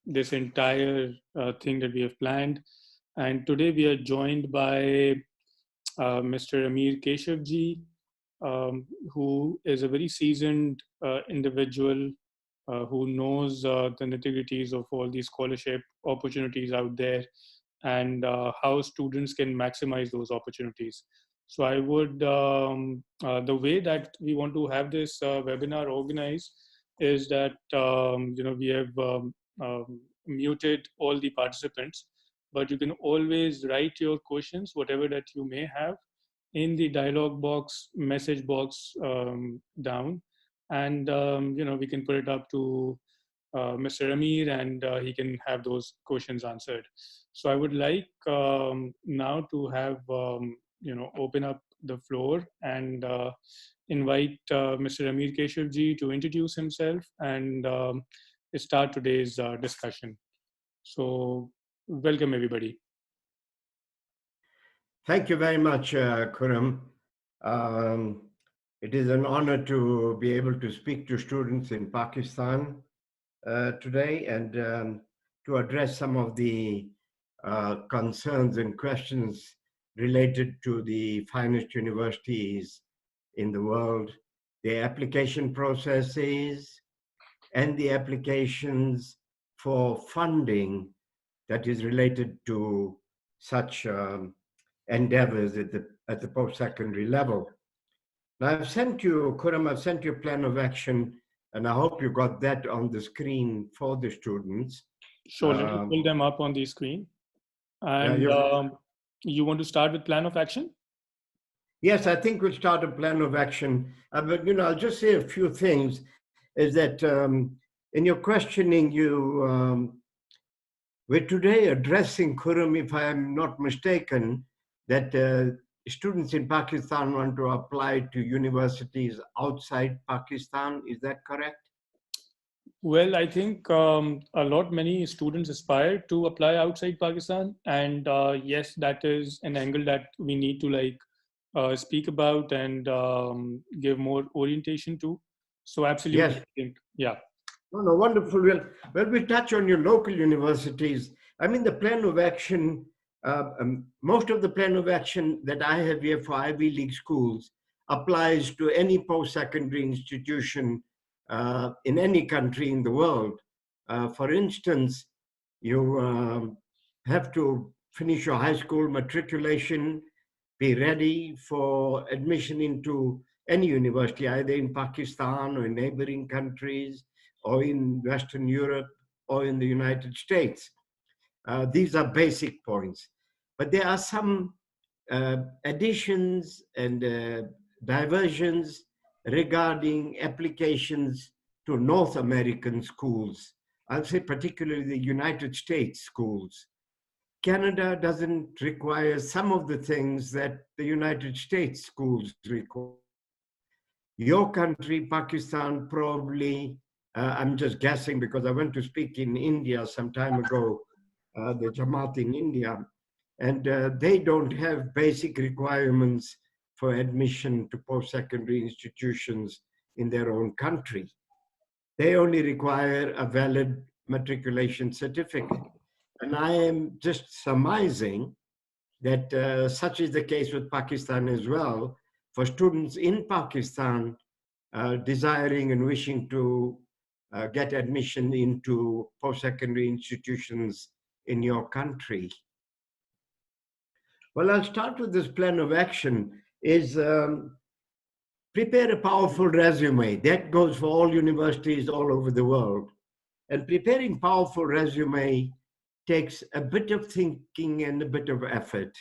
this entire thing that we have planned. And today we are joined by Mr. Ameer Keshavjee, who is a very seasoned individual who knows the nitty-gritties of all these scholarship opportunities out there and how students can maximize those opportunities. So I would, the way that we want to have this webinar organized is that, we have muted all the participants, but you can always write your questions, whatever that you may have, in the dialog box, message box down, and we can put it up to Mr. Ameer, and he can have those questions answered. So I would like now to have open up the floor and invite Mr. Ameer Keshavjee to introduce himself and start today's discussion. So welcome everybody. Thank you very much, Khurram. It is an honor to be able to speak to students in Pakistan today and to address some of the concerns and questions related to the finest universities in the world, the application processes, and the applications for funding that is related to such endeavors at the post-secondary level. Now, I've sent you, Khurram, I've sent you a plan of action, and I hope you got that on the screen for the students. Sure, let me pull them up on the screen. And you want to start with plan of action? Yes, I think we'll start a plan of action. But, I'll just say a few things, is that in your questioning, we're today addressing, Khurram, if I am not mistaken, that students in Pakistan want to apply to universities outside Pakistan. Is that correct? Well, I think many students aspire to apply outside Pakistan. And yes, that is an angle that we need to speak about and give more orientation to. So absolutely, Yes. I think, yeah. No, wonderful. Well, we touch on your local universities. I mean, the plan of action, most of the plan of action that I have here for Ivy League schools applies to any post-secondary institution in any country in the world. For instance, you have to finish your high school matriculation, be ready for admission into any university, either in Pakistan or in neighboring countries, or in Western Europe, or in the United States. These are basic points. But there are some additions and diversions regarding applications to North American schools. I'll say particularly the United States schools. Canada doesn't require some of the things that the United States schools require. Your country, Pakistan, probably, I'm just guessing because I went to speak in India some time ago, the Jamaat in India, and they don't have basic requirements for admission to post-secondary institutions in their own country. They only require a valid matriculation certificate. And I am just surmising that such is the case with Pakistan as well. For students in Pakistan desiring and wishing to get admission into post-secondary institutions in your country. Well, I'll start with this plan of action is prepare a powerful resume. That goes for all universities all over the world. And preparing powerful resume takes a bit of thinking and a bit of effort.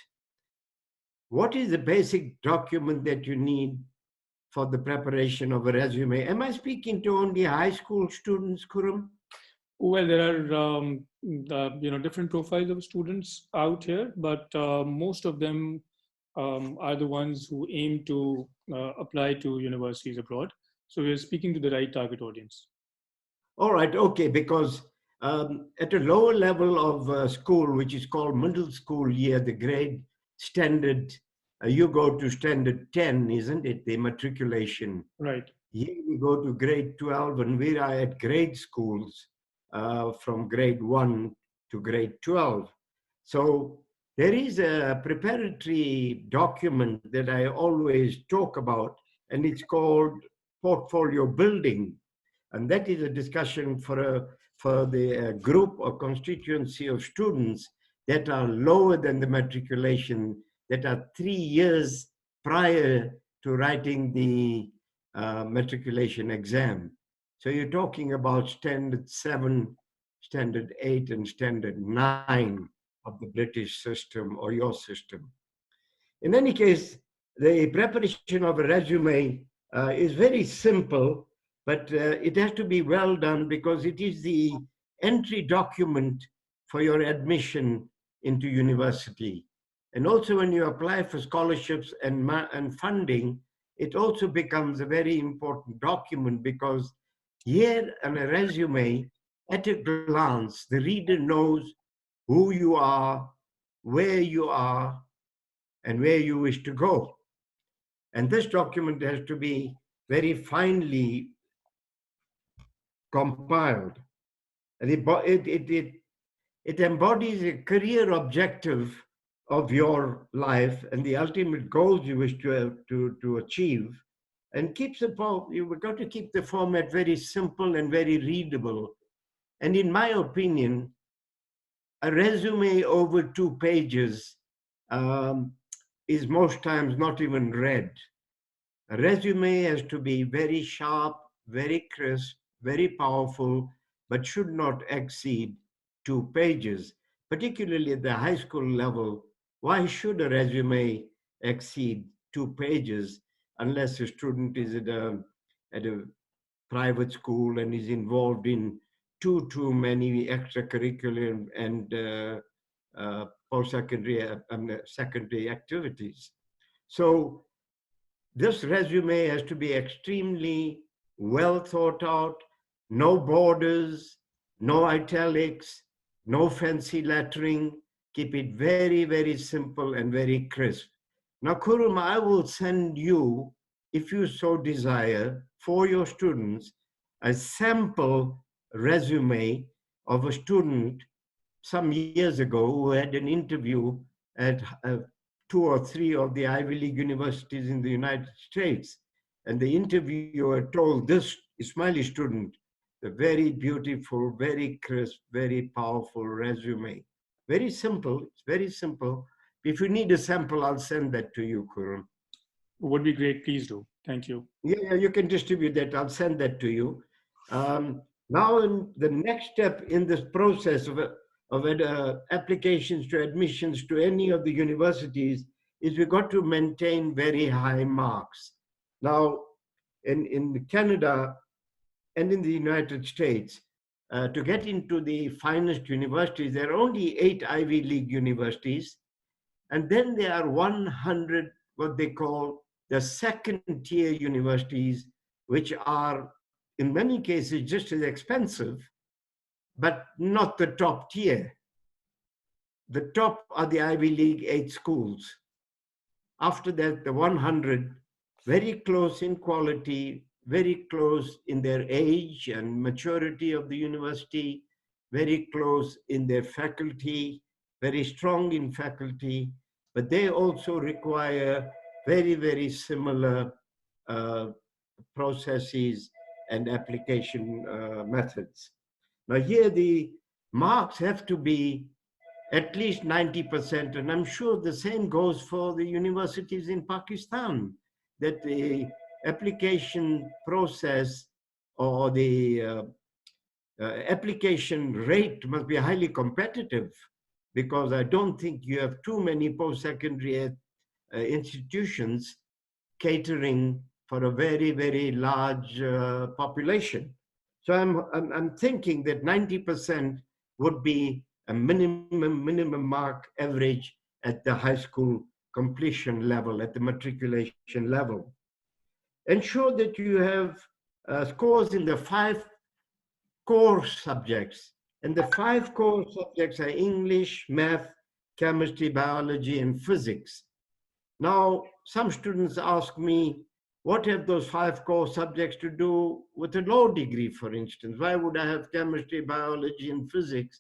What is the basic document that you need for the preparation of a resume? Am I speaking to only high school students, Khurram? Well, there are different profiles of students out here, but most of them are the ones who aim to apply to universities abroad. So we're speaking to the right target audience. All right, okay, because at a lower level of school, which is called middle school year, the grade standard, you go to standard 10, isn't it, the matriculation? Right. Here we go to grade 12, and we are at grade schools. from grade 1 to grade 12. So there is a preparatory document that I always talk about, and it's called portfolio building. And that is a discussion for the group or constituency of students that are lower than the matriculation, that are 3 years prior to writing the matriculation exam. So you're talking about standard 7, standard 8, and standard 9 of the British system or your system. In any case, the preparation of a resume is very simple, but it has to be well done because it is the entry document for your admission into university. And also when you apply for scholarships and funding, it also becomes a very important document because here on a resume, at a glance, the reader knows who you are, where you are, and where you wish to go. And this document has to be very finely compiled. And it embodies a career objective of your life and the ultimate goals you wish to achieve. And you've got to keep the format very simple and very readable. And in my opinion, a resume over 2 pages is most times not even read. A resume has to be very sharp, very crisp, very powerful, but should not exceed 2 pages, particularly at the high school level. Why should a resume exceed 2 pages unless a student is at a private school and is involved in too many extracurricular and post-secondary secondary activities? So this resume has to be extremely well thought out, no borders, no italics, no fancy lettering. Keep it very, very simple and very crisp. Now, Kurum, I will send you, if you so desire, for your students, a sample resume of a student some years ago who had an interview at 2 or 3 of the Ivy League universities in the United States. And the interviewer told this Ismaili student, the very beautiful, very crisp, very powerful resume. Very simple, it's very simple. If you need a sample, I'll send that to you, Kurun. Would be great, please do. Thank you. Yeah, you can distribute that, I'll send that to you. Now, in the next step in this process of applications to admissions to any of the universities is we've got to maintain very high marks. Now, in Canada and in the United States, to get into the finest universities, there are only 8 Ivy League universities, and then there are 100 what they call the second tier universities, which are in many cases just as expensive, but not the top tier. The top are the Ivy League 8 schools. After that, the 100, very close in quality, very close in their age and maturity of the university, very close in their faculty, very strong in faculty, but they also require very, very similar processes and application methods. Now here the marks have to be at least 90%, and I'm sure the same goes for the universities in Pakistan, that the application process or the application rate must be highly competitive, because I don't think you have too many post-secondary institutions catering for a very, very large population. So I'm thinking that 90% would be a minimum mark average at the high school completion level, at the matriculation level. Ensure that you have scores in the 5 core subjects. And the 5 core subjects are English, math, chemistry, biology, and physics. Now, some students ask me, what have those 5 core subjects to do with a law degree, for instance? Why would I have chemistry, biology, and physics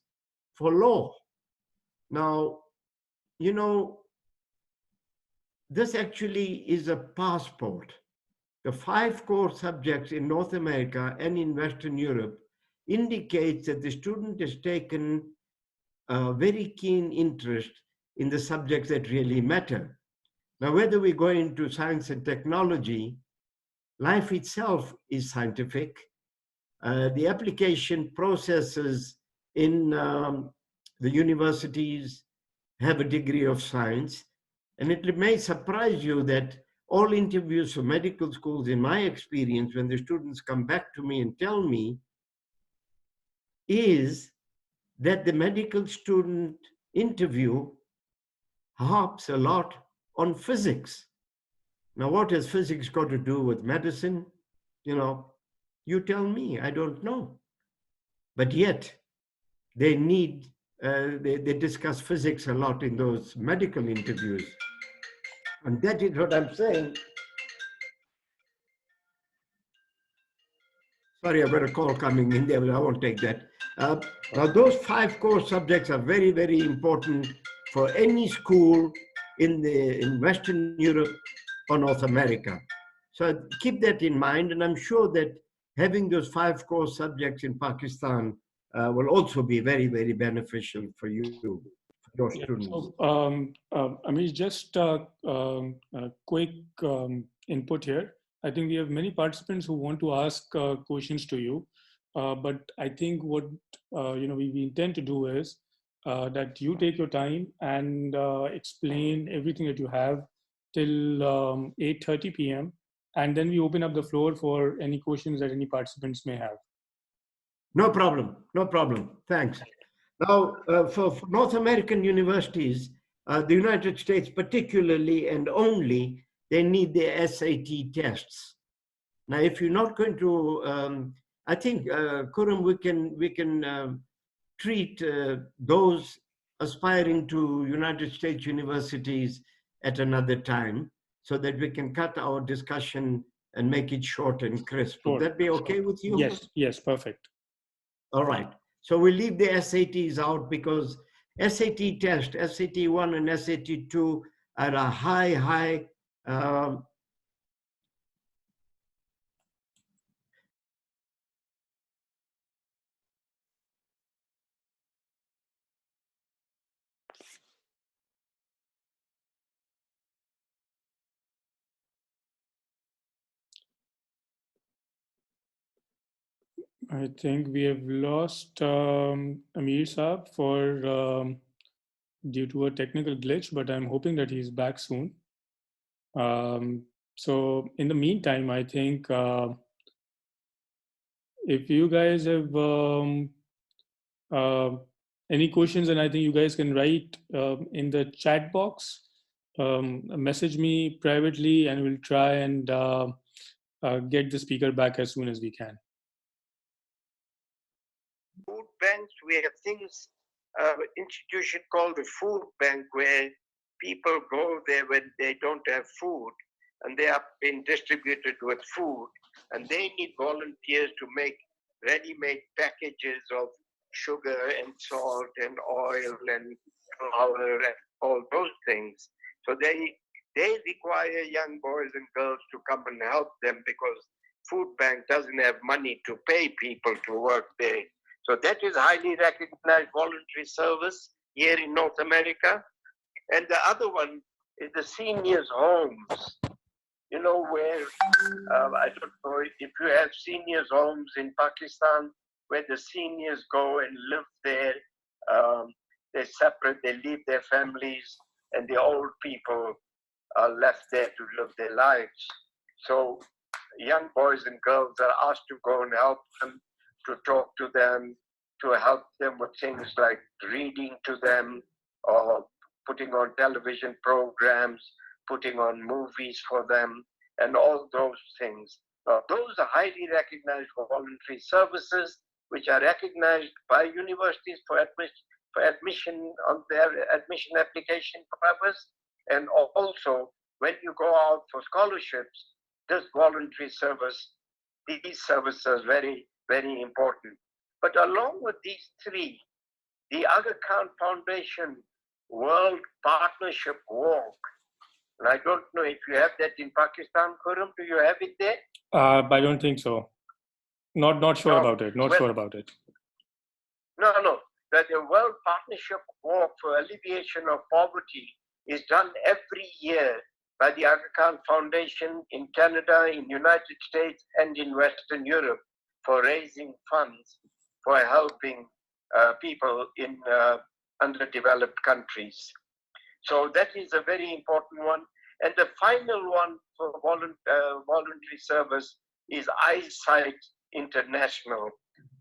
for law? Now, you know, this actually is a passport. The 5 core subjects in North America and in Western Europe indicates that the student has taken a very keen interest in the subjects that really matter. Now, whether we go into science and technology, life itself is scientific. The application processes in the universities have a degree of science. And it may surprise you that all interviews for medical schools, in my experience, when the students come back to me and tell me, is that the medical student interview harps a lot on physics. Now, what has physics got to do with medicine? You know, you tell me, I don't know. But yet, they discuss physics a lot in those medical interviews. And that is what I'm saying. Sorry, I've got a call coming in there, but I won't take that. Now, those 5 core subjects are very, very important for any school in Western Europe or North America. So keep that in mind, and I'm sure that having those 5 core subjects in Pakistan will also be very, very beneficial for you, for your Yeah. students. So, I mean, just a quick input here. I think we have many participants who want to ask questions to you, but I think what we intend to do is that you take your time and explain everything that you have till 8:30 p.m. and then we open up the floor for any questions that any participants may have. No problem, no problem. Thanks. Now, for North American universities, the United States particularly and only, they need the SAT tests. Now, if you're not going to, I think, Kuram, we can treat those aspiring to United States universities at another time so that we can cut our discussion and make it short and crisp. Would Sure. that be okay with you? Yes, yes, perfect. All right. So we leave the SATs out because SAT test, SAT 1 and SAT 2 are a high, um, I think we have lost Ameer Saab for due to a technical glitch, but I'm hoping that he's back soon. So in the meantime, I think if you guys have uh, any questions, and I think you guys can write in the chat box, message me privately, and we'll try and get the speaker back as soon as we can. Food banks, we have things, institution called the food bank where people go there when they don't have food and they are being distributed with food and they need volunteers to make ready-made packages of sugar and salt and oil and flour and all those things. So they require young boys and girls to come and help them because food bank doesn't have money to pay people to work there. So that is highly recognized voluntary service here in North America. And the other one is the seniors' homes, you know, where I don't know if you have seniors' homes in Pakistan where the seniors go and live there. They're separate, they leave their families, and the old people are left there to live their lives. So young boys and girls are asked to go and help them, to talk to them, to help them with things like reading to them or putting on television programs, putting on movies for them, and all those things. Now, those are highly recognized voluntary services, which are recognized by universities for admission on their admission application purpose. And also, when you go out for scholarships, this voluntary service, these services are very, very important. But along with these three, the Aga Khan Foundation World Partnership Walk, and I don't know if you have that in Pakistan, Khurram, do you have it there? I don't think so. Not sure about it. Not sure about it. No. The World Partnership Walk for Alleviation of Poverty is done every year by the Aga Khan Foundation in Canada, in United States, and in Western Europe for raising funds for helping people in underdeveloped countries. So that is a very important one. And the final one for voluntary service is Eyesight International.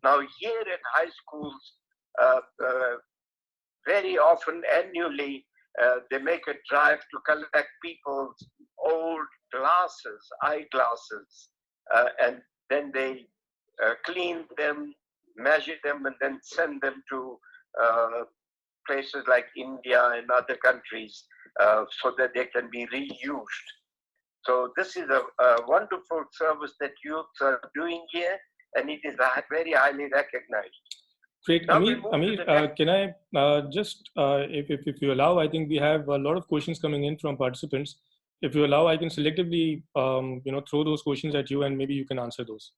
Now here at high schools, very often annually, they make a drive to collect people's old glasses, eyeglasses, and then they clean them, measure them, and then send them to places like India and other countries so that they can be reused. So this is a wonderful service that youths are doing here, and it is very highly recognized. Great. Ameer, can I just, if you allow, I think we have a lot of questions coming in from participants. If you allow, I can selectively, throw those questions at you, and maybe you can answer those.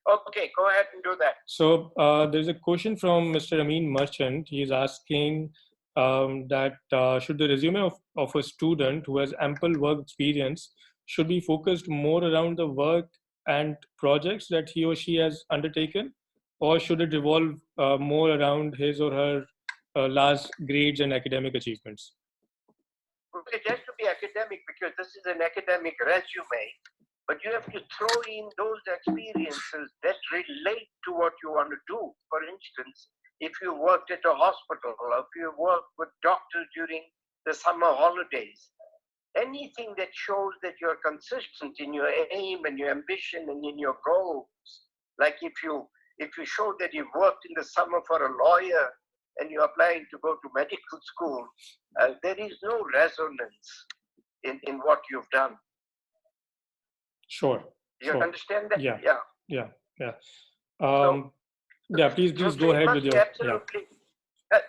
Okay, go ahead and do that. So there's a question from Mr. Amin Merchant. He's asking that should the resume of a student who has ample work experience should be focused more around the work and projects that he or she has undertaken, or should it revolve more around his or her last grades and academic achievements? It has to be academic because this is an academic resume, but you have to throw in those experiences that relate to what you want to do. For instance, if you worked at a hospital, or if you worked with doctors during the summer holidays, anything that shows that you're consistent in your aim and your ambition and in your goals. Like if you show that you've worked in the summer for a lawyer and you're applying to go to medical school, there is no resonance in what you've done. Sure. You understand that? Yeah. Please so go ahead with your.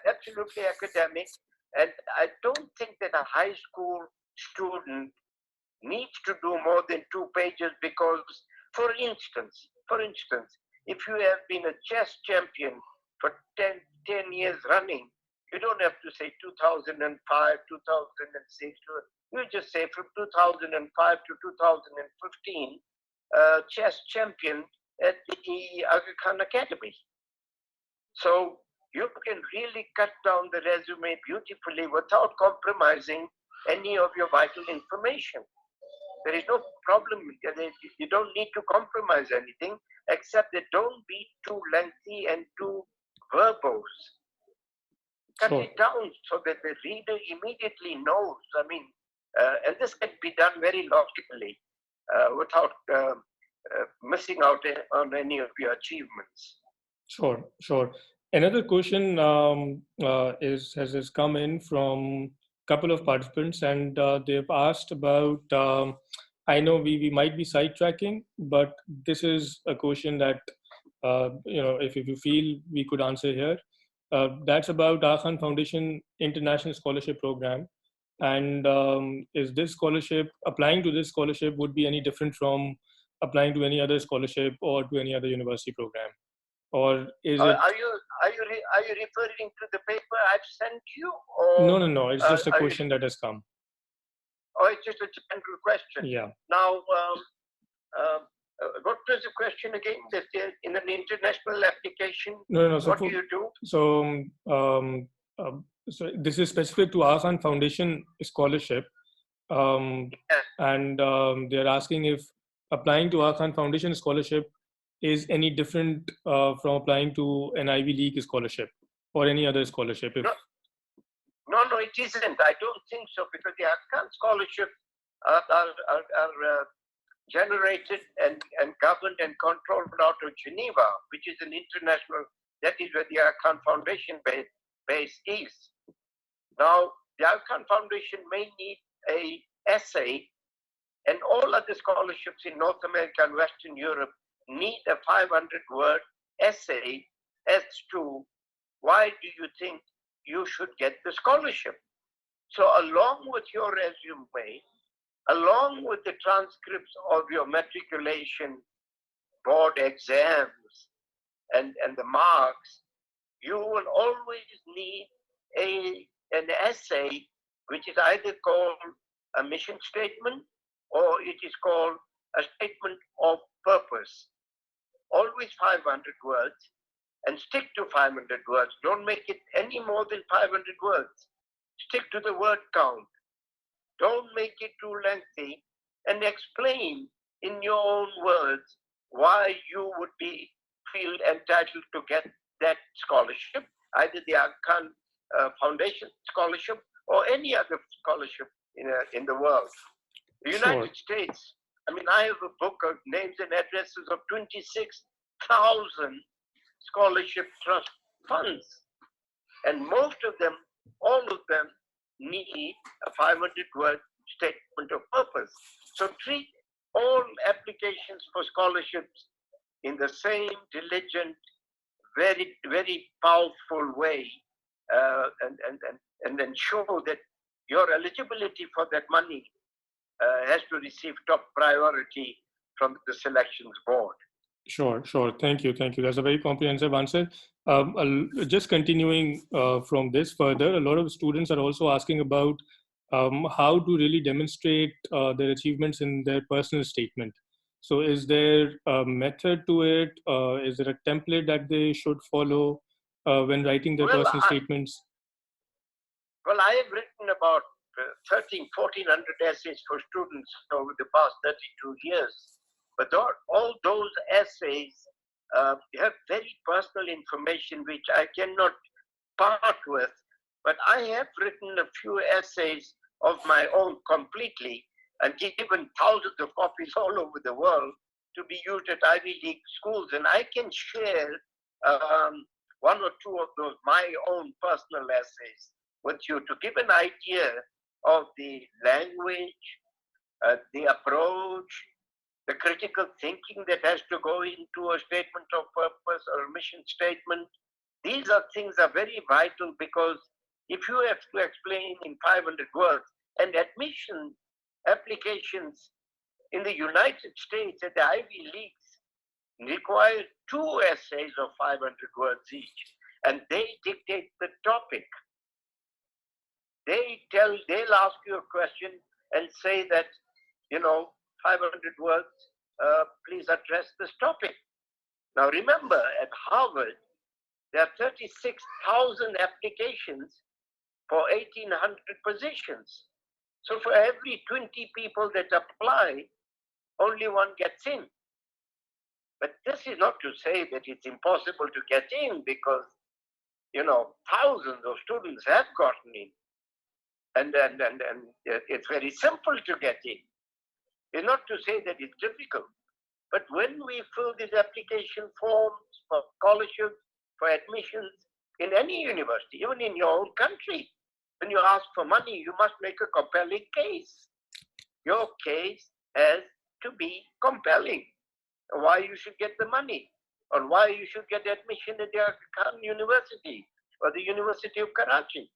Absolutely academic. And I don't think that a high school student needs to do more than 2 pages because, for instance, if you have been a chess champion for 10 years running, you don't have to say 2005, 2006. You just say from 2005 to 2015, chess champion at the Aga Khan Academy. So you can really cut down the resume beautifully without compromising any of your vital information. There is no problem. You don't need to compromise anything, except that don't be too lengthy and too verbose. Cut it down so that the reader immediately knows. I mean, and this can be done very logically without missing out on any of your achievements. Sure. Another question has come in from a couple of participants, and they've asked about. I know we might be sidetracking, but this is a question that if you feel we could answer here. That's about Aga Khan Foundation International Scholarship Program, and is this scholarship, applying to this scholarship would be any different from applying to any other scholarship or to any other university program? Or is it? Are you referring to the paper I've sent you? Or, No. It's just a question that has come. Oh, it's just a general question. Yeah. Now, what was the question again? That in an international application, No. What do you do? So this is specific to Aga Khan Foundation scholarship, and they're asking if applying to Aga Khan Foundation scholarship is any different from applying to an Ivy League scholarship or any other scholarship. No, it isn't. I don't think so, because the Aga Khan scholarship are generated and governed and controlled out of Geneva, which is an international, that is where the Aga Khan Foundation base is. Now, the Aga Khan Foundation may need a essay And all other scholarships in North America and Western Europe need a 500-word essay as to why do you think you should get the scholarship. So along with your resume, along with the transcripts of your matriculation board exams and the marks, you will always need an essay, which is either called a mission statement or it is called a statement of purpose. Always 500 words, and stick to 500 words. Don't make it any more than 500 words. Stick to the word count. Don't make it too lengthy, and explain in your own words why you would feel entitled to get that scholarship, either the Khan Foundation scholarship or any other scholarship in the world. The United States, I mean, I have a book of names and addresses of 26,000 scholarship trust funds. And most of them, all of them, need a 500-word statement of purpose. So treat all applications for scholarships in the same diligent, very, very powerful way, and then show that your eligibility for that money has to receive top priority from the selections board. Sure. Thank you. That's a very comprehensive answer. Just continuing from this further, a lot of students are also asking about how to really demonstrate their achievements in their personal statement. So is there a method to it? Is there a template that they should follow when writing their personal statements? Well, I have written about 1,400 essays for students over the past 32 years. But all those essays have very personal information which I cannot part with. But I have written a few essays of my own completely and given thousands of copies all over the world to be used at Ivy League schools. And I can share one or two of those, my own personal essays, with you to give an idea of the language, the approach, the critical thinking that has to go into a statement of purpose or a mission statement. These are things that are very vital, because if you have to explain in 500 words, and admission applications in the United States at the Ivy Leagues require 2 essays of 500 words each, and they dictate the topic. They'll ask you a question and say that, 500 words, please address this topic. Now remember, at Harvard, there are 36,000 applications for 1,800 positions. So for every 20 people that apply, only one gets in. But this is not to say that it's impossible to get in, because, thousands of students have gotten in. And it's very simple to get in. It's not to say that it's difficult, but when we fill these application forms for scholarships, for admissions in any university, even in your own country, when you ask for money, you must make a compelling case. Your case has to be compelling. Why you should get the money, or why you should get admission at the Khan University or the University of Karachi.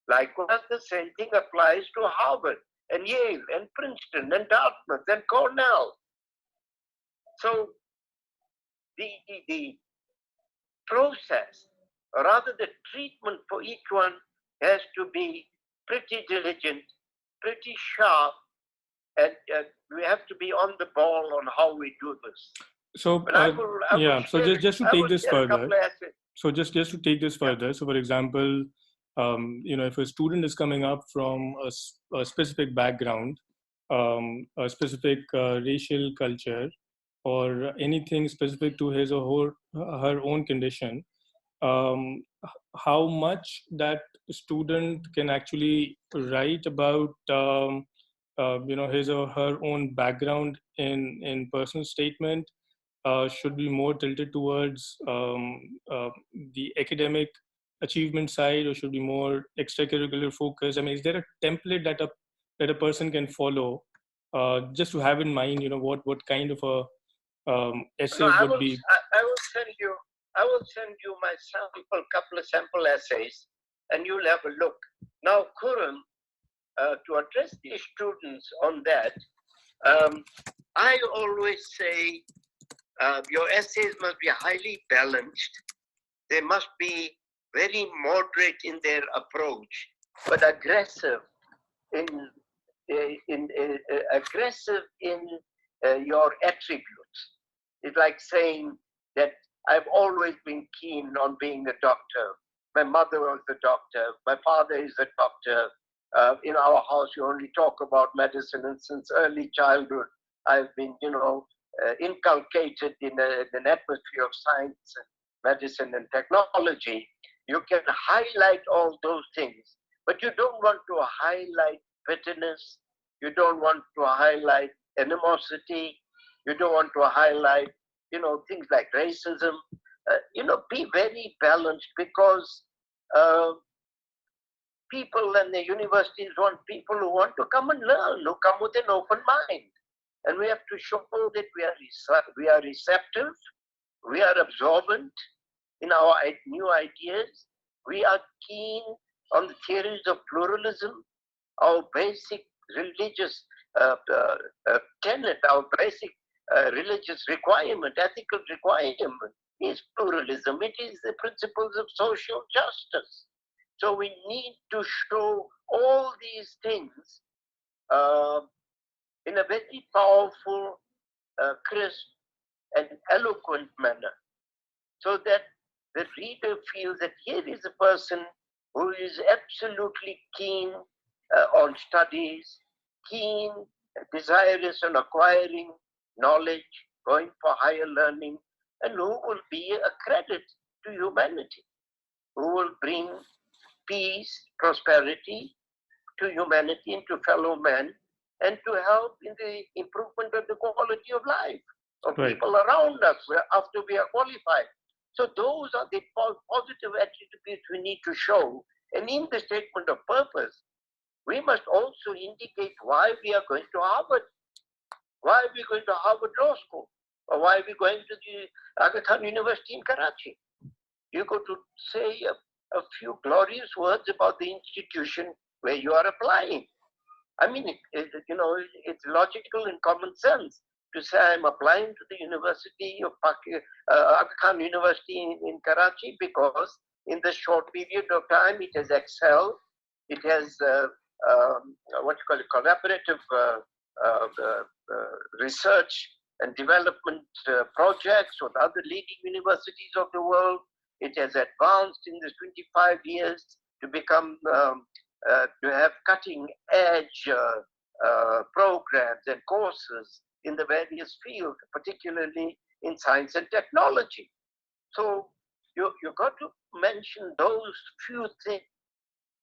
Likewise, the same thing applies to Harvard and Yale and Princeton and Dartmouth and Cornell. So the process, or rather the treatment for each one, has to be pretty diligent, pretty sharp, and we have to be on the ball on how we do this. So So just to take this further. So just to take this further. So for example, if a student is coming up from a specific background, a specific racial culture, or anything specific to his or her own condition, how much that student can actually write about his or her own background in personal statement should be more tilted towards the academic achievement side, or should be more extracurricular focus? I mean, is there a template that a person can follow just to have in mind, what kind of a No, essay would be. I will send you, I will send you my couple of sample essays, and you'll have a look. Now, Khurram, to address the students on that, I always say your essays must be highly balanced. They must be very moderate in their approach, but aggressive in aggressive in your attributes. It's like saying that I've always been keen on being a doctor. My mother was a doctor. My father is a doctor. In our house, you only talk about medicine, and since early childhood, I've been, inculcated in an atmosphere of science and medicine and technology. You can highlight all those things, but you don't want to highlight bitterness. You don't want to highlight animosity. You don't want to highlight, things like racism. Be very balanced, because people and the universities want people who want to come and learn, who come with an open mind. And we have to show that we are receptive, we are absorbent in our new ideas. We are keen on the theories of pluralism. Our basic religious tenet, our basic religious requirement, ethical requirement is pluralism. It is the principles of social justice. So we need to show all these things in a very powerful, crisp, and eloquent manner, so that the reader feels that here is a person who is absolutely keen on studies, keen, desirous on acquiring knowledge, going for higher learning, and who will be a credit to humanity, who will bring peace, prosperity to humanity and to fellow men, and to help in the improvement of the quality of life of people around us after we are qualified. So those are the positive attributes we need to show. And in the statement of purpose, we must also indicate why we are going to Harvard, why are we going to Harvard Law School, or why are we going to the Aga Khan University in Karachi. You got to say a few glorious words about the institution where you are applying. I mean, it's logical and common sense to say I'm applying to the University of Aga Khan University in Karachi because in this short period of time it has excelled. It has collaborative research and development projects with other leading universities of the world. It has advanced in the 25 years to become to have cutting edge programs and courses in the various fields, particularly in science and technology. So you got to mention those few things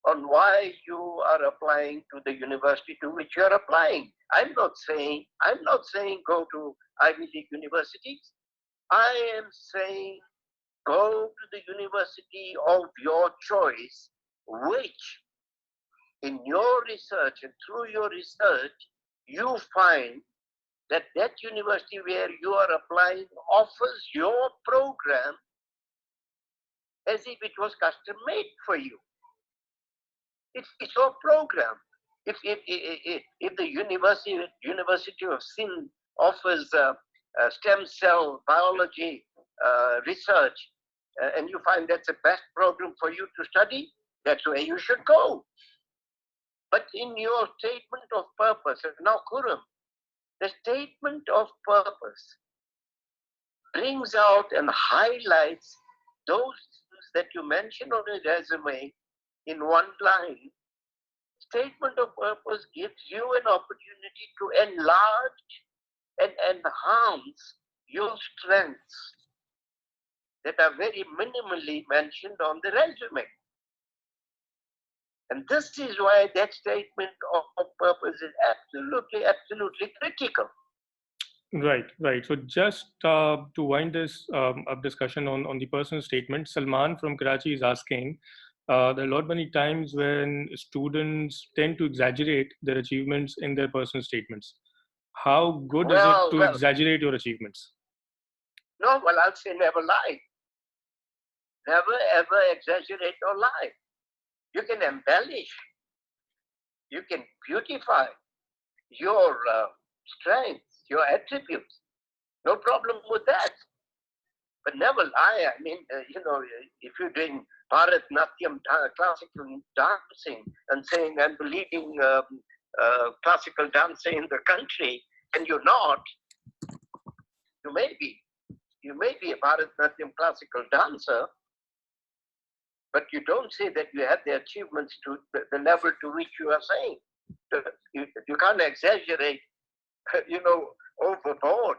on why you are applying to the university to which you are applying. I'm not saying go to Ivy League universities. I am saying go to the university of your choice, which in your research and through your research, you find that that university where you are applying offers your program as if it was custom made for you. It's your program. If the University of Sindh offers stem cell biology research, and you find that's the best program for you to study, that's where you should go. But in your statement of purpose, now Khurram, the statement of purpose brings out and highlights those things that you mentioned on a resume in one line. Statement of purpose gives you an opportunity to enlarge and enhance your strengths that are very minimally mentioned on the resume. And this is why that statement of purpose is absolutely critical. Right. So just to wind this up discussion on the personal statement, Salman from Karachi is asking, there are a lot many times when students tend to exaggerate their achievements in their personal statements. how good is it Well, to well, exaggerate your achievements? no, well, I'll say never lie. Never ever exaggerate or lie. You can embellish, you can beautify your strengths, your attributes. No problem with that. But never lie. I mean, if you're doing Bharatnatyam, classical dancing, and saying I'm the leading classical dancer in the country, and you're not, you may be. You may be a Bharatnatyam classical dancer, but you don't say that you have the achievements to the level to which you are saying. You can't exaggerate, overboard.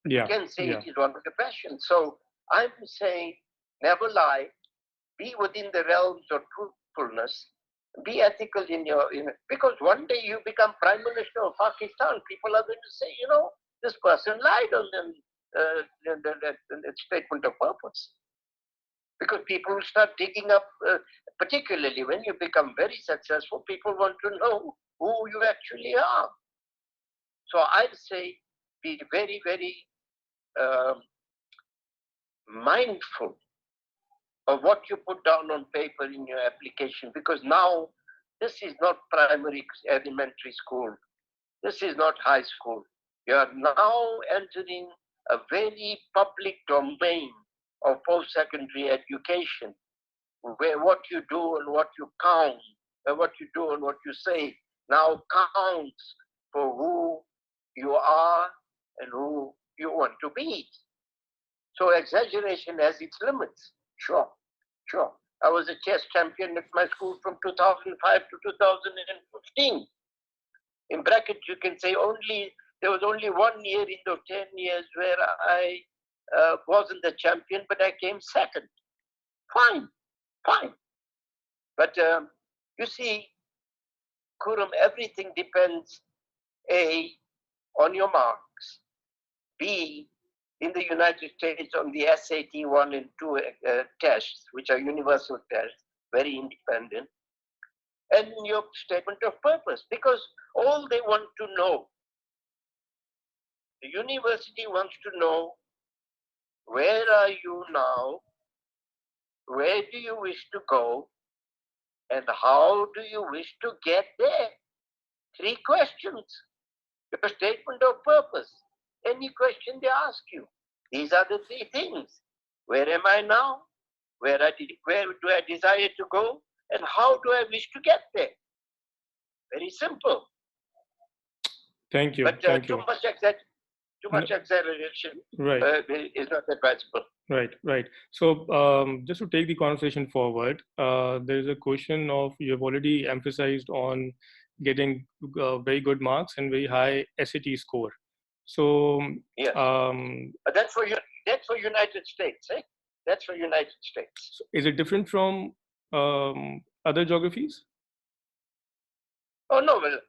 Yeah. You can say Yeah. it is one of the passions. So I'm saying never lie, be within the realms of truthfulness, be ethical in because one day you become Prime Minister of Pakistan, people are going to say, this person lied on the statement of purpose. Because people will start digging up, particularly when you become very successful, people want to know who you actually are. So I'd say be very, very mindful of what you put down on paper in your application, because now this is not primary elementary school. This is not high school. You are now entering a very public domain of post-secondary education, where what you do and what you count, and what you do and what you say now counts for who you are and who you want to be. So exaggeration has its limits. Sure. I was a chess champion at my school from 2005 to 2015. In brackets, you can say there was only 1 year in those 10 years where I wasn't the champion, but I came second. Fine. But you see, Kuram, everything depends, A, on your marks, B, in the United States on the SAT 1 and 2 tests, which are universal tests, very independent, and your statement of purpose, because all they want to know, the university wants to know, where are you now, where do you wish to go, and how do you wish to get there? 3 questions. Your statement of purpose. Any question they ask you. These are the 3 things. Where am I now? Where do I desire to go? And how do I wish to get there? Very simple. Thank you. But Thank you. Too much exaggeration Right. Is not advisable. Right. So just to take the conversation forward, there is a question of, you have already emphasized on getting very good marks and very high SAT score. So yes, that's for United States, eh? That's for United States. So is it different from other geographies? Oh no, well,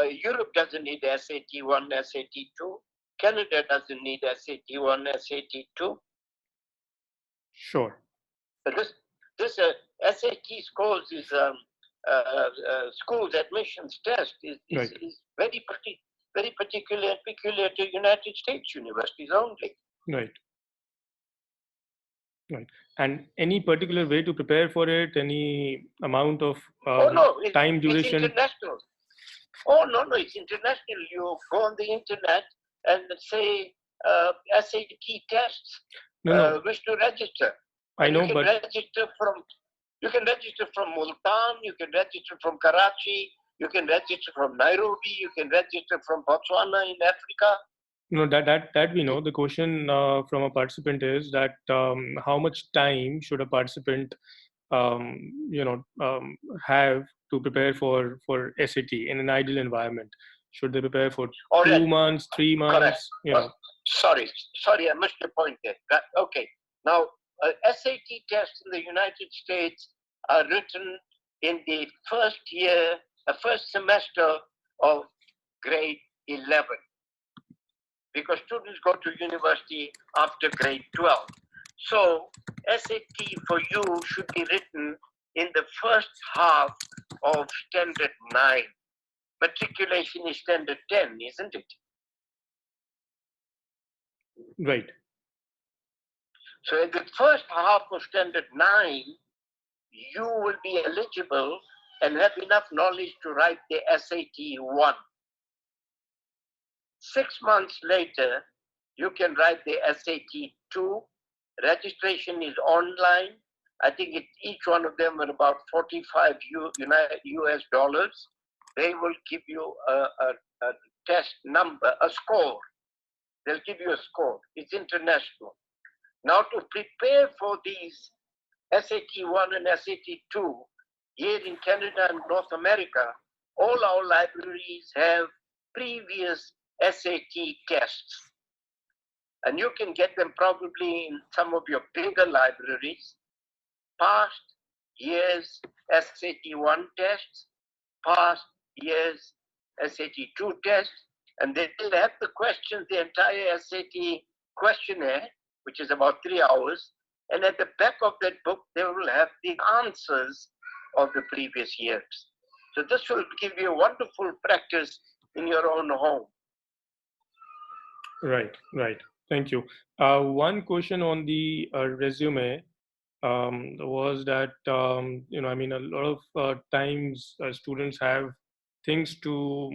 Europe doesn't need SAT 1, SAT 2. Canada doesn't need SAT 1, SAT 2. Sure. But this SAT scores is schools admissions test is Right. very particular and peculiar to United States universities only. Right. And any particular way to prepare for it? Any amount of time duration? It's international. Oh no, it's international. You go on the internet and say SAT tests. No. Wish to register. I know, but you can register from Multan, you can register from Karachi, you can register from Nairobi, you can register from Botswana in Africa. No, that we know. The question from a participant is that how much time should a participant have to prepare for SAT in an ideal environment? Should they prepare for 2 months, 3 months? Correct. Sorry, I missed your point there. Okay. Now, SAT tests in the United States are written in the first semester of grade 11, because students go to university after grade 12. So SAT for you should be written in the first half of standard 9. matriculation is standard 10, isn't it? Right. So in the first half of standard 9, you will be eligible and have enough knowledge to write the SAT 1. 6 months later, you can write the SAT 2. Registration is online. I think each one of them are about 45 US dollars. They will give you a test number, a score. They'll give you a score. It's international. Now to prepare for these SAT 1 and SAT 2, here in Canada and North America, all our libraries have previous SAT tests. And you can get them probably in some of your bigger libraries. Past year's SAT 1 tests, past year's SAT 2 tests, and they'll have the questions, the entire SAT questionnaire, which is about 3 hours. And at the back of that book, they will have the answers of the previous years. So this will give you a wonderful practice in your own home. Right, right. Thank you. One question on the resume was that, I mean, a lot of times students have things to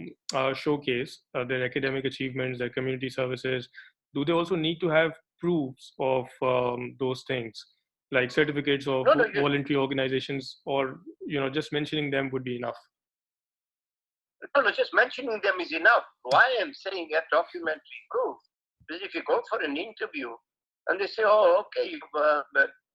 showcase their academic achievements, their community services. Do they also need to have proofs of those things, like certificates of voluntary organizations, or, just mentioning them would be enough? No, just mentioning them is enough. Why I'm saying a documentary proof is if you go for an interview and they say, oh, okay, you've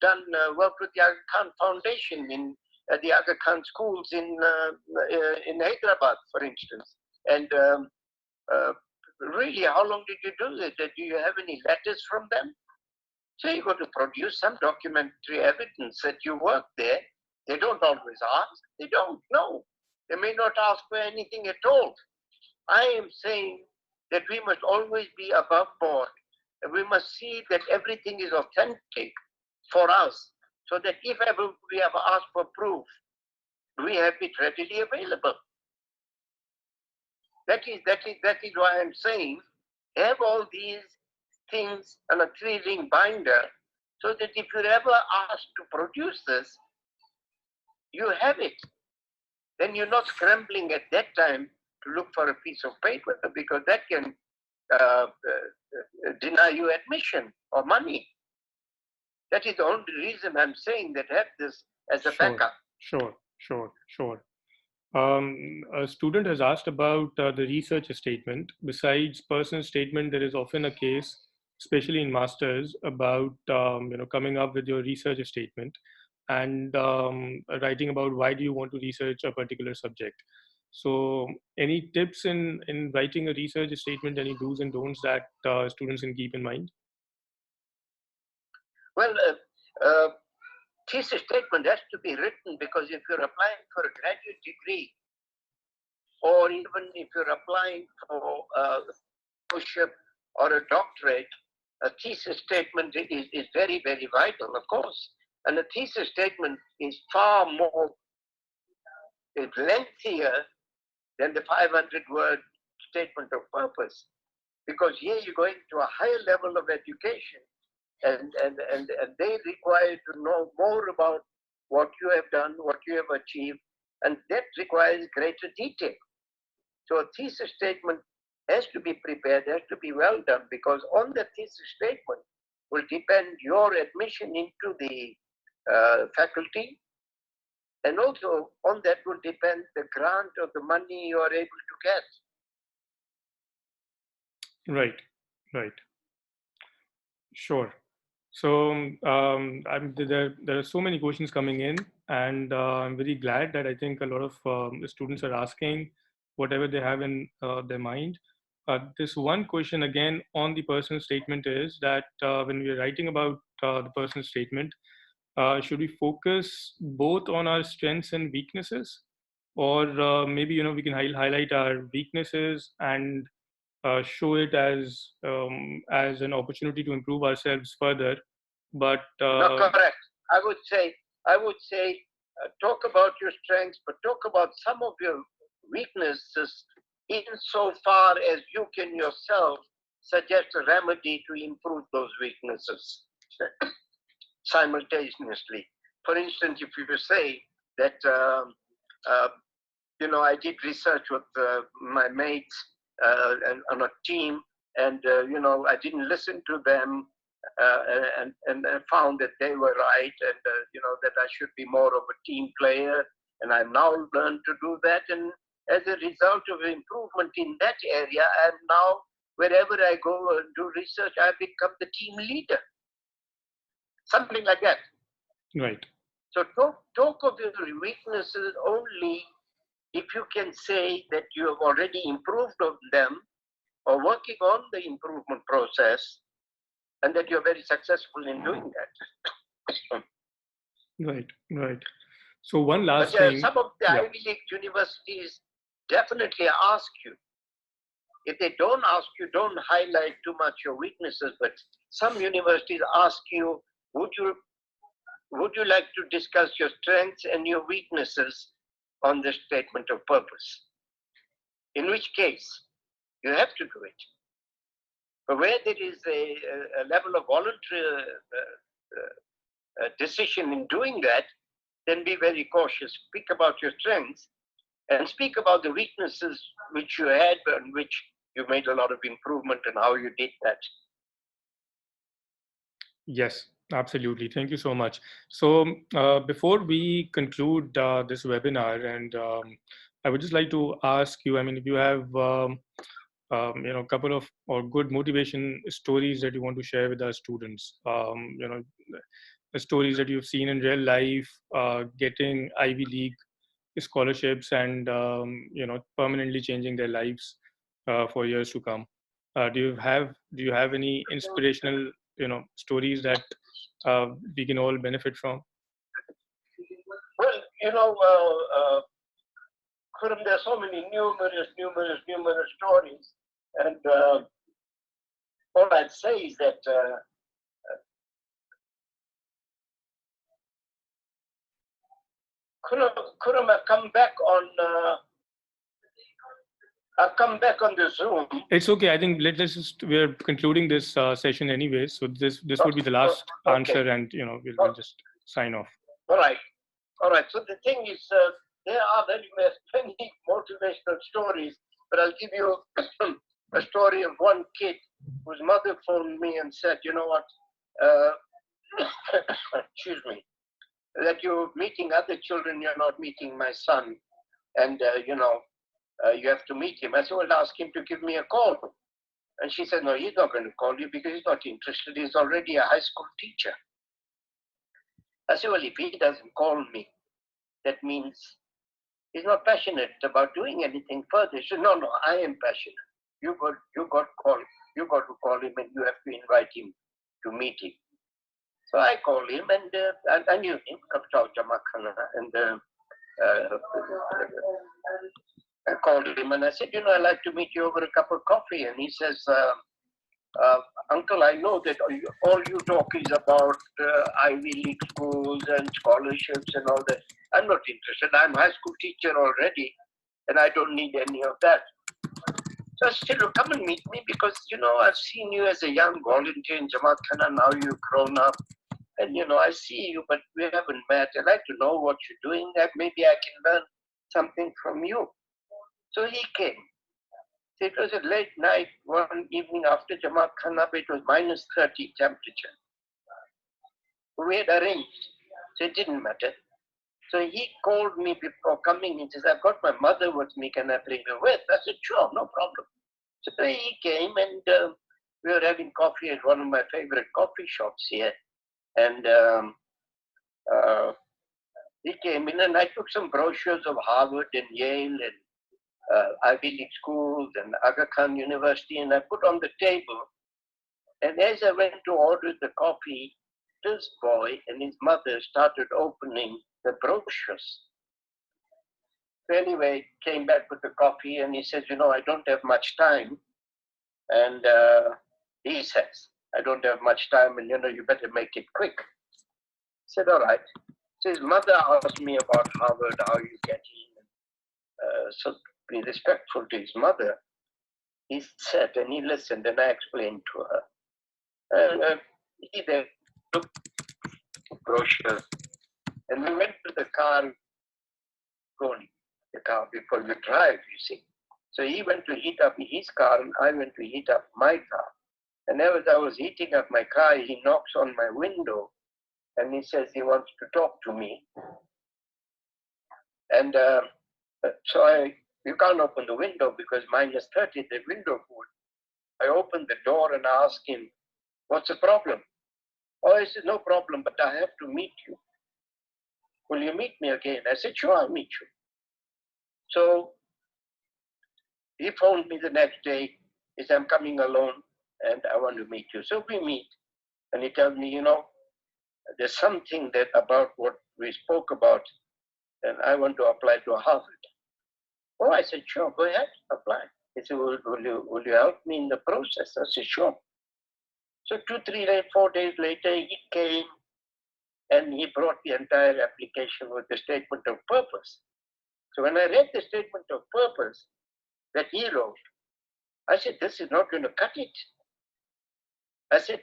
done work with the Aga Khan Foundation in the Aga Khan schools in Hyderabad, for instance. And really, how long did you do it? Do you have any letters from them? So you got to produce some documentary evidence that you worked there. They don't always ask. They don't know. They may not ask for anything at all. I am saying that we must always be above board, and we must see that everything is authentic for us, so that if ever we have asked for proof, we have it readily available. That is why I'm saying have all these things on a 3-ring binder, so that if you're ever asked to produce this, you have it. Then you're not scrambling at that time to look for a piece of paper, because that can deny you admission or money. That is the only reason I'm saying that have this as a backup. Sure. A student has asked about the research statement. Besides personal statement, there is often a case, especially in masters, about coming up with your research statement and writing about why do you want to research a particular subject. So any tips in writing a research statement, any do's and don'ts that students can keep in mind? Well, thesis statement has to be written, because if you're applying for a graduate degree, or even if you're applying for a fellowship or a doctorate, a thesis statement is very, very vital, of course. And a thesis statement is far more lengthier than the 500-word statement of purpose, because here you're going to a higher level of education, and they require to know more about what you have done, what you have achieved, and that requires greater detail. So a thesis statement has to be prepared, has to be well done, because on the thesis statement will depend your admission into the faculty, and also on that will depend the grant of the money you are able to get. Right. Sure. So there are so many questions coming in, and I'm very glad that I think a lot of the students are asking whatever they have in their mind. This one question again on the personal statement is that when we are writing about the personal statement, should we focus both on our strengths and weaknesses, or maybe we can highlight our weaknesses and show it as an opportunity to improve ourselves further? But no, correct. I would say talk about your strengths, but talk about some of your weaknesses insofar as you can yourself suggest a remedy to improve those weaknesses simultaneously. For instance, if you say that, I did research with my mates and on a team, and I didn't listen to them, and I found that they were right, and that I should be more of a team player, and I've now learned to do that, and as a result of improvement in that area, I'm now, wherever I go and do research, I become the team leader. Something like that. Right. So talk of your weaknesses only if you can say that you have already improved on them or working on the improvement process, and that you're very successful in doing that. Right, right. So one last But thing. Some of the Yeah. Ivy League universities definitely ask you. If they don't ask you, don't highlight too much your weaknesses, but some universities ask you, would you like to discuss your strengths and your weaknesses on the statement of purpose? In which case, you have to do it. But where there is a level of voluntary decision in doing that, then be very cautious. Speak about your strengths and speak about the weaknesses which you had and which you made a lot of improvement and how you did that. Yes, absolutely. Thank you so much. So before we conclude this webinar, and I would just like to ask you, I mean, if you have a couple of or good motivation stories that you want to share with our students, the stories that you've seen in real life, getting Ivy League scholarships and permanently changing their lives for years to come. Do you have any inspirational stories that we can all benefit from? Well, Khurram, there are so many numerous stories, and all I'd say is that Khurram, I've come back on the Zoom. It's okay. I think we're concluding this session anyway. So this would be the last answer, and we'll just sign off. All right. So the thing is, there are very many motivational stories, but I'll give you a story of one kid whose mother phoned me and said, you know what, excuse me, that you're meeting other children, you're not meeting my son, and you have to meet him. I said, well, ask him to give me a call. And she said, no, he's not going to call you because he's not interested. He's already a high school teacher. I said, well, if he doesn't call me, that means he's not passionate about doing anything further. She said, no, I am passionate. You got to call him, and you have to invite him to meet him. So I called him, and I knew him, and I called him and I said, I'd like to meet you over a cup of coffee. And he says, Uncle, I know that all you talk is about Ivy League schools and scholarships and all that. I'm not interested. I'm a high school teacher already, and I don't need any of that. So I said, look, come and meet me because, I've seen you as a young volunteer in Jamaat Khana. Now you've grown up. And, I see you, but we haven't met. I'd like to know what you're doing. That maybe I can learn something from you. So he came. So it was a late night, one evening after Jamaat Khana. It was -30 temperature. We had arranged, so it didn't matter. So he called me before coming. He says, I've got my mother with me. Can I bring her with? I said, sure, no problem. So he came, and we were having coffee at one of my favorite coffee shops here. And he came in, and I took some brochures of Harvard and Yale and Ivy League schools and Aga Khan University, and I put on the table. And as I went to order the coffee, this boy and his mother started opening the brochures. So anyway, came back with the coffee, and he says, I don't have much time. And he says, I don't have much time, and you better make it quick. I said, all right. So his mother asked me about Harvard, how you get in. So be respectful to his mother, he sat and he listened, and I explained to her. And he then took brochures, and we went to the car, going the car before you drive, you see. So he went to heat up his car, and I went to heat up my car. And as I was heating up my car, he knocks on my window, and he says he wants to talk to me. And so you can't open the window because -30, the window cool. I opened the door and I asked him, "What's the problem?" "Oh," he said, "No problem, but I have to meet you." "Will you meet me again?" I said, "Sure, I'll meet you." So he phoned me the next day. He said, "I'm coming alone and I want to meet you." So we meet, and he tells me, there's something that about what we spoke about, and I want to apply to Harvard. Oh, I said, "Sure, go ahead, apply." He said, will you help me in the process?" I said, "Sure." So 2, 3 days, 4 days later, he came and he brought the entire application with the statement of purpose. So when I read the statement of purpose that he wrote, I said, "This is not going to cut it." I said,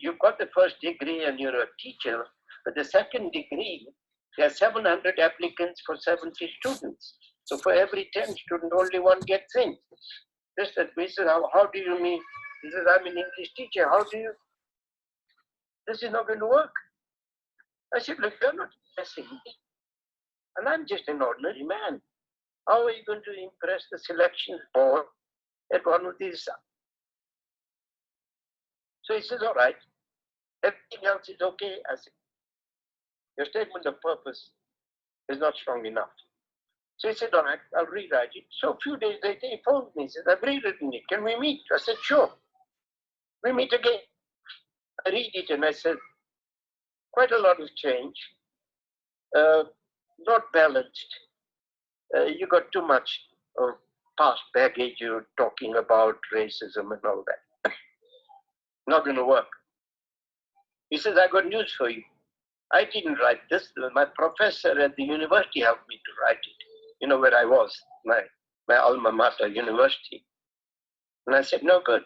"You've got the first degree and you're a teacher, but the second degree, there are 700 applicants for 70 students. So for every 10 students, only one gets in." This said, "He said, how do you mean?" He says, "I'm an English teacher. How do you? This is not going to work." I said, "Look, you're not impressing me. And I'm just an ordinary man. How are you going to impress the selections board at one of these?" So he says, "All right. Everything else is okay." I said, "Your statement of purpose is not strong enough." So he said, "All right, I'll rewrite it." So a few days later, he phoned me. He said, "I've rewritten it. Can we meet?" I said, "Sure." We meet again. I read it and I said, "Quite a lot of change. Not balanced. You got too much of past baggage. You're talking about racism and all that. Not going to work." He says, "I got news for you. I didn't write this. My professor at the university helped me to write it. Where I was, my alma mater, university." And I said, "No good."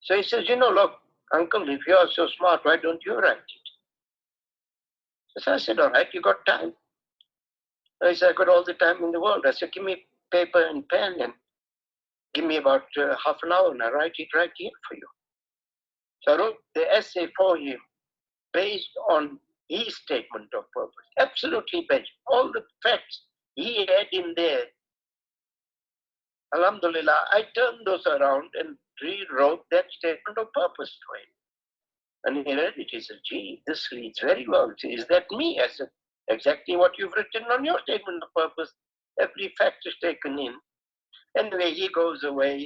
So he says, "Look, uncle, if you're so smart, why don't you write it?" So I said, "All right, you got time?" He said, "I got all the time in the world." I said, "Give me paper and pen and give me about half an hour and I write it right here for you." So I wrote the essay for him based on his statement of purpose, absolutely based. All the facts he had in there. Alhamdulillah, I turned those around and rewrote that statement of purpose to him. And he read it. He said, "Gee, this reads very well." He said, "Is that me?" I said, "Exactly what you've written on your statement of purpose. Every fact is taken in." Anyway, he goes away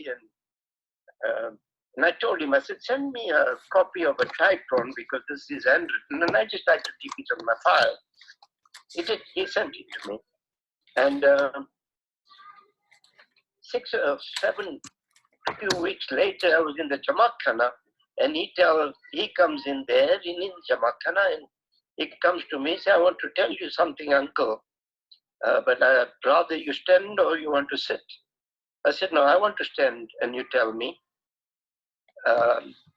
and I told him, I said, "Send me a copy of a typed one because this is handwritten." And I just tried to keep it on my file. He did. He sent it to me. And 6 or 7, a few weeks later, I was in the Jamakhana, and he comes in there in Jamakhana, and he comes to me and says, "I want to tell you something, uncle, but I'd rather you stand or you want to sit." I said, "No, I want to stand, and you tell me.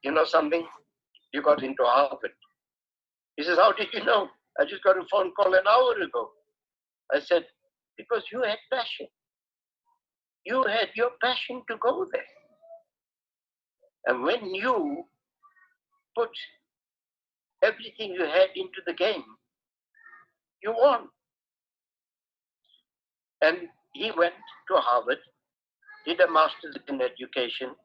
You know something? You got into Harvard." He says, "How did you know?" "I just got a phone call an hour ago." I said, "Because you had passion. You had your passion to go there. And when you put everything you had into the game, you won." And he went to Harvard, did a master's in education,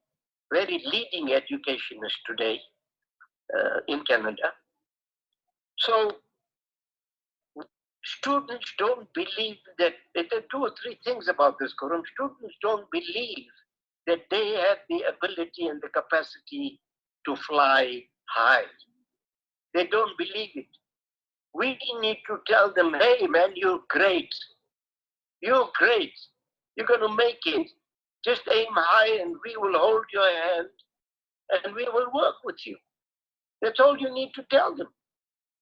very leading educationist today in Canada. So students don't believe that, there are 2 or 3 things about this Quran. Students don't believe that they have the ability and the capacity to fly high. They don't believe it. We need to tell them, "Hey man, you're great. You're great. You're going to make it. Just aim high and we will hold your hand and we will work with you." That's all you need to tell them.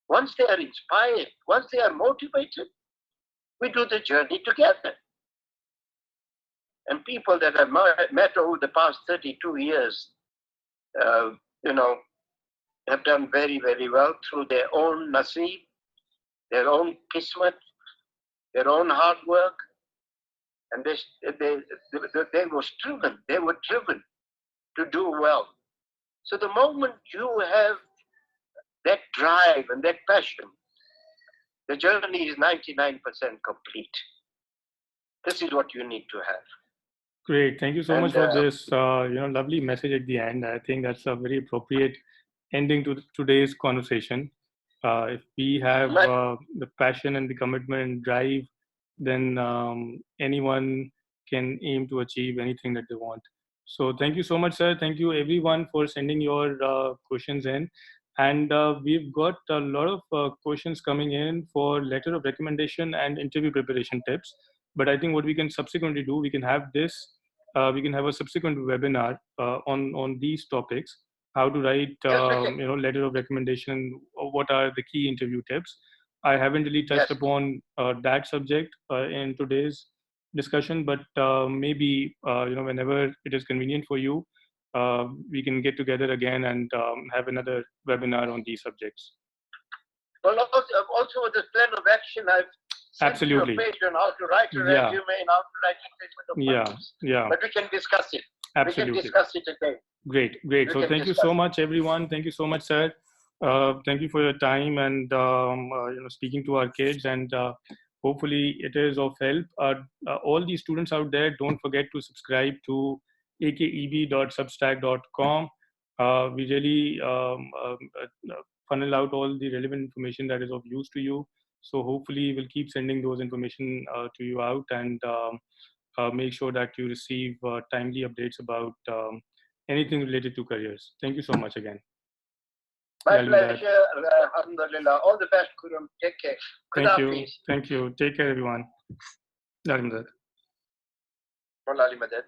Once they are inspired, once they are motivated, we do the journey together. And people that I've met over the past 32 years, you know, have done very, very well through their own naseeb, their own kismet, their own hard work. And they were driven to do well. So the moment you have that drive and that passion, the journey is 99% complete. This is what you need to have. Great. Thank you so much for this, lovely message at the end. I think that's a very appropriate ending to today's conversation. If we have the passion and the commitment and drive, then anyone can aim to achieve anything that they want. So thank you so much, sir. Thank you everyone for sending your questions in. And we've got a lot of questions coming in for letter of recommendation and interview preparation tips. But I think what we can subsequently do, we can have a subsequent webinar on these topics, how to write, letter of recommendation, or what are the key interview tips. I haven't really touched upon that subject in today's discussion, but maybe whenever it is convenient for you, we can get together again and have another webinar on these subjects. Well, also with this plan of action, I've sent you a page on how to write a resume and how to write a statement of purpose. But we can discuss it. Absolutely. We can discuss it again. Great. So thank you so much, everyone. Thank you so much, sir. Thank you for your time and speaking to our kids, and hopefully it is of help. All the students out there, don't forget to subscribe to akeb.substack.com. We really funnel out all the relevant information that is of use to you. So hopefully we'll keep sending those information to you out, and make sure that you receive timely updates about anything related to careers. Thank you so much again. My pleasure. Alhamdulillah. All the best, Kuram. Take care. Thank you. Take care, everyone. Wallah Ali Madad.